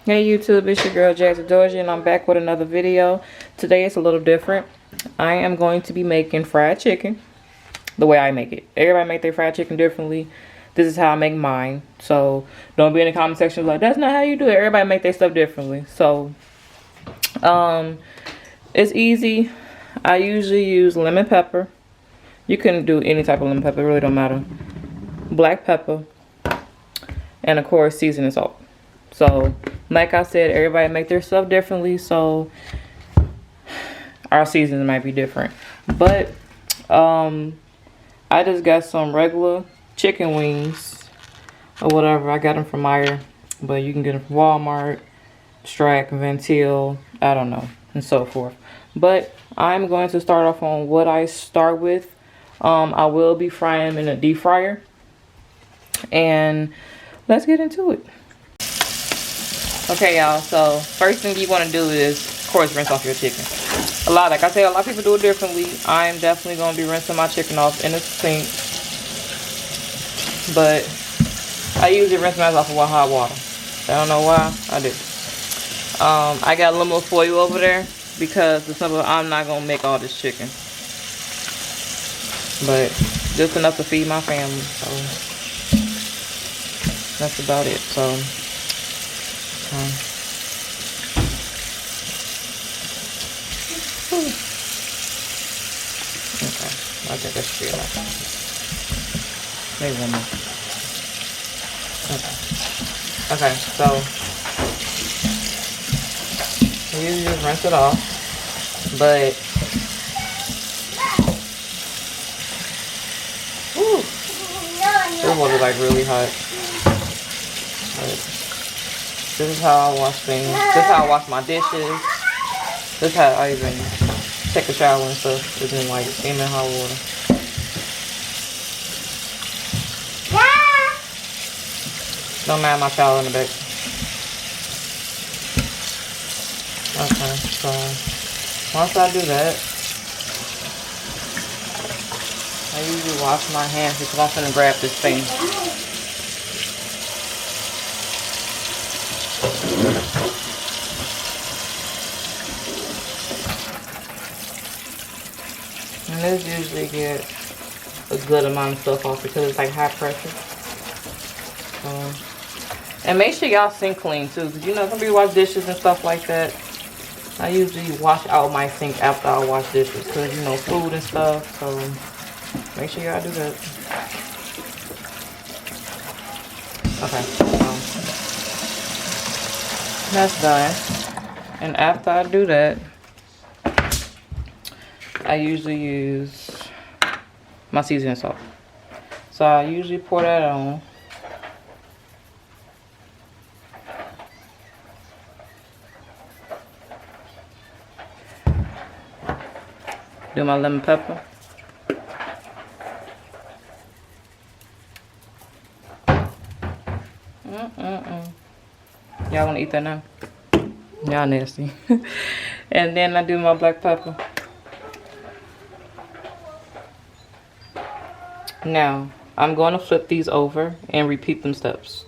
Hey YouTube, it's your girl Jazzy Doja and I'm back with another video. Today it's a little different. I am going to be making fried chicken the way I make it. Everybody make their fried chicken differently. This is how I make mine. So don't be in the comment section like, that's not how you do it. Everybody make their stuff differently. So it's easy. I usually use lemon pepper. You can do any type of lemon pepper, it really don't matter. Black pepper. And of course seasoning salt. So like I said, everybody make their stuff differently, so our seasons might be different. But I just got some regular chicken wings or whatever. I got them from Meijer, but you can get them from Walmart, Strack, Ventil, I don't know, and so forth. But I'm going to start off on what I start with. I will be frying them in a deep fryer, and let's get into it. Okay, y'all, so first thing you want to do is, of course, rinse off your chicken. Like I said, a lot of people do it differently. I am definitely going to be rinsing my chicken off in the sink. But I usually rinse mine off with hot water. I don't know why, I do. I got a little more foil over there because I'm not going to make all this chicken. But just enough to feed my family, so that's about it. So okay, I think that should be enough. Maybe one more. Okay, so you just rinse it off, but this water is like really hot. But this is how I wash things. This is how I wash my dishes. This is how I even take a shower and stuff. It's in like steaming hot water. Don't mind my towel in the back. Okay, so once I do that, I usually wash my hands because I'm gonna grab this thing. And this usually get a good amount of stuff off because it's like high pressure. And make sure y'all sink clean too, because you know some people wash dishes and stuff like that. I usually wash out my sink after I wash dishes because you know food and stuff. So make sure y'all do that. Okay, that's done. And after I do that, I usually use my seasoning salt. So I usually pour that on. Do my lemon pepper. Y'all wanna eat that now? Y'all nasty. And then I do my black pepper. Now, I'm going to flip these over and repeat them steps.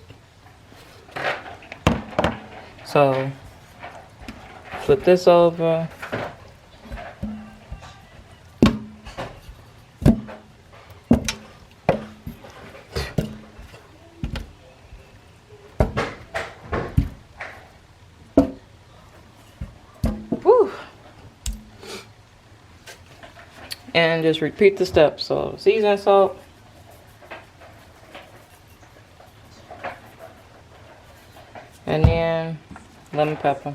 So, flip this over. Woo! And just repeat the steps. So, season salt. And then lemon pepper.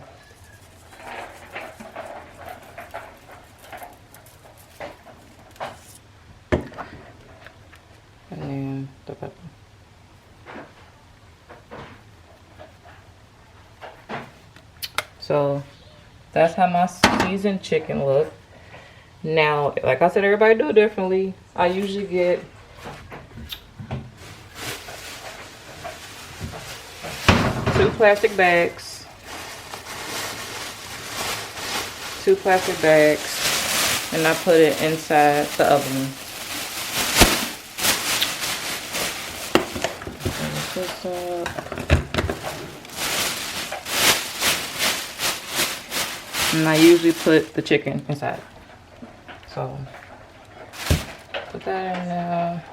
And then the pepper. So that's how my seasoned chicken look. Now, like I said, everybody do it differently. I usually get two plastic bags, and I put it inside the oven. This up. And I usually put the chicken inside. So put that in there.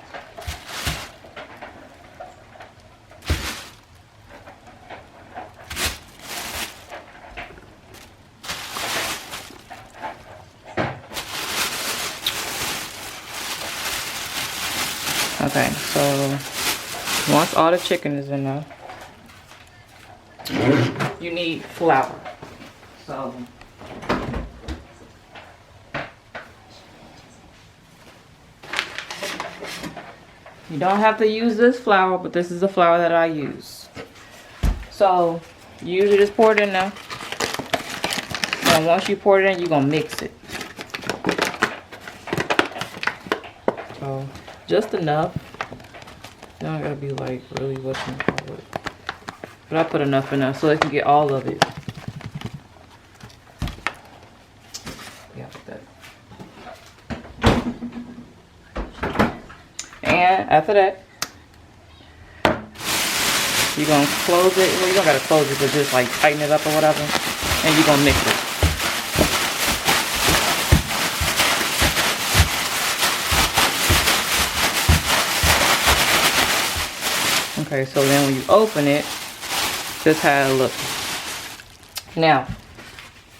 Okay, so once all the chicken is in there, you need flour. So you don't have to use this flour, but this is the flour that I use. So you usually just pour it in there. And once you pour it in, you're gonna mix it. So just enough. You don't gotta be like really what's in it. But I put enough in there so they can get all of it. Yeah, like that. And after that, you're gonna close it. Well, you don't gotta close it, but just like tighten it up or whatever. And you're gonna mix it. Okay, so then when you open it, this is how it looks. Now,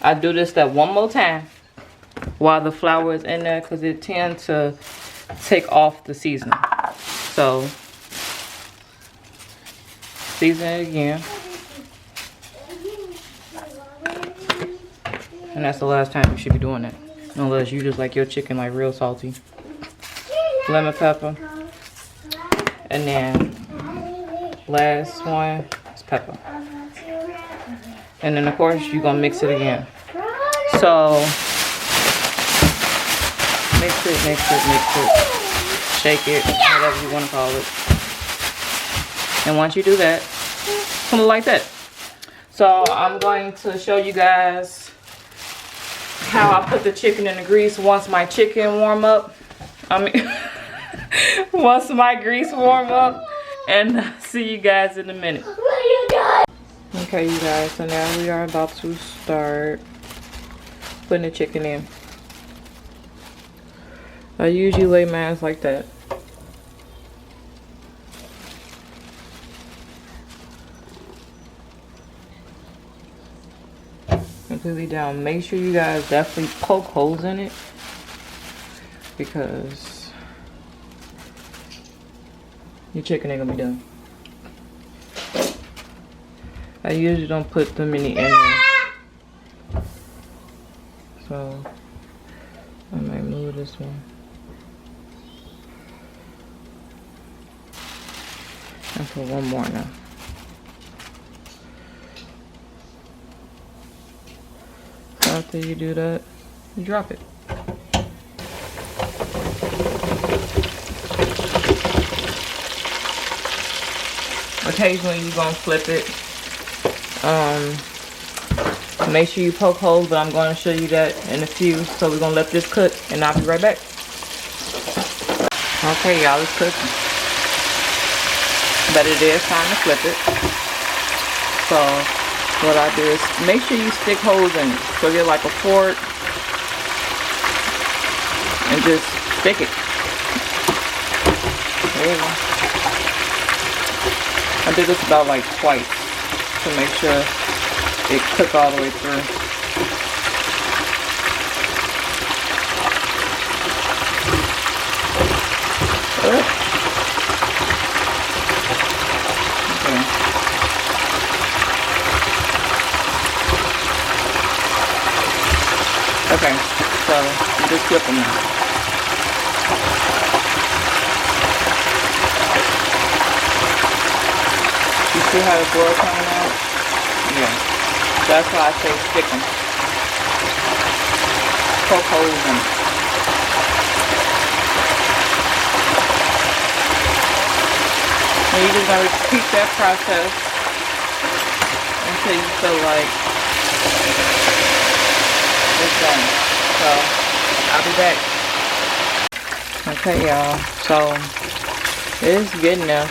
I do this step one more time while the flour is in there because it tends to take off the seasoning. So, season it again. And that's the last time you should be doing it. Unless you just like your chicken like real salty. Lemon pepper. And then last one is pepper. And then of course you're gonna mix it again. So mix it, shake it, whatever you want to call it. And once you do that, it's gonna look like that. So I'm going to show you guys how I put the chicken in the grease once my chicken warm up. Once my grease warm up. And see you guys in a minute. Okay, you guys, so now we are about to start putting the chicken in. I usually lay mine like that. Completely down. Make sure you guys definitely poke holes in it because your chicken ain't gonna be done. I usually don't put them in the end. So I might move this one. And put one more now. After you do that, you drop it. Occasionally you're gonna flip it. Make sure you poke holes, but I'm gonna show you that in a few. So we're gonna let this cook and I'll be right back. Okay, y'all, it's cooking. But it is time to flip it. So what I do is make sure you stick holes in it. So get like a fork and just stick it. There you go. I did this about like twice to make sure it cook all the way through. Okay. Okay, so you just flip them now. You see how the blood coming out? Yeah. That's why I say stick them. Poke holes in them. And you're just going to repeat that process until you feel like it's done. So, I'll be back. Okay, y'all. So, it's getting there.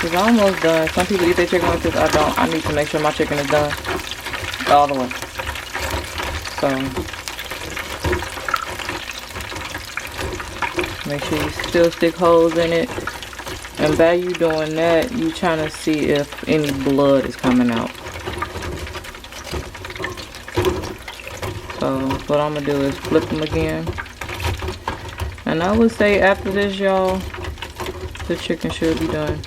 It's almost done. Some people eat their chicken like this. I don't. I need to make sure my chicken is done all the way. So make sure you still stick holes in it. And by you doing that, you trying to see if any blood is coming out. So what I'm gonna do is flip them again. And I would say after this, y'all, the chicken should be done.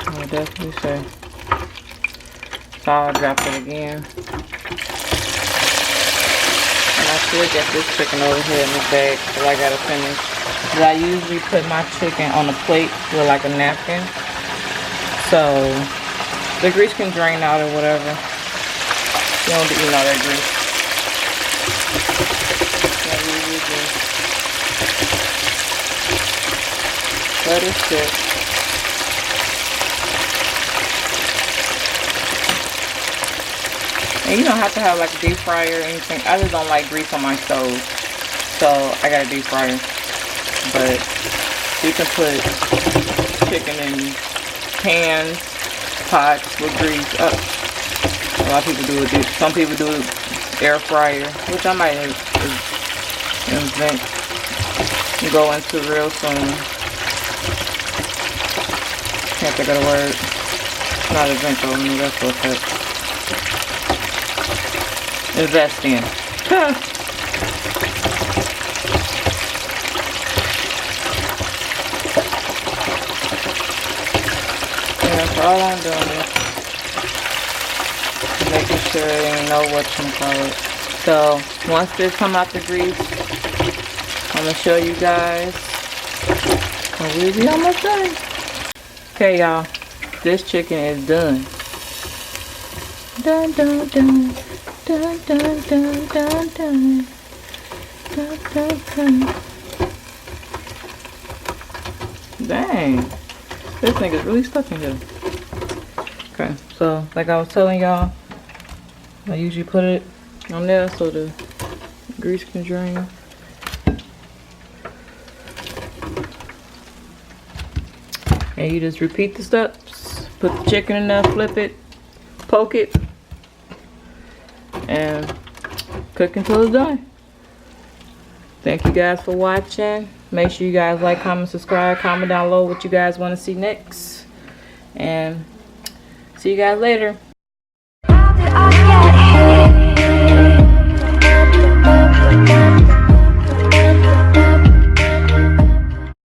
I would definitely say. So I'll drop it again. I should get this chicken over here in the bag because I gotta finish. But I usually put my chicken on a plate with like a napkin, so the grease can drain out or whatever. You don't be eating all that grease. Let it sit. And you don't have to have like a deep fryer or anything. I just don't like grease on my stove, so I got a deep fryer. But you can put chicken in pans, pots with grease. A lot of people do it. Some people do air fryer, which I might invent and go into real soon. Can't think of the word. Not invent though. I mean, that's what's up. Invest in. Yeah, so all I'm doing is making sure they know whatchamacallit. So once this come out the grease, I'm gonna show you guys. And we'll be almost done. Okay, y'all, this chicken is done. Dun dun dun. Dun, dun, dun, dun, dun. Dun, dun, dun. Dang, this nigga's really stuck in here. Okay, so like I was telling y'all, I usually put it on there so the grease can drain. And you just repeat the steps. Put the chicken in there, flip it, poke it, and cook until it's done. Thank you guys for watching. Make sure you guys like, comment, subscribe, comment down below what you guys want to see next, and see you guys later.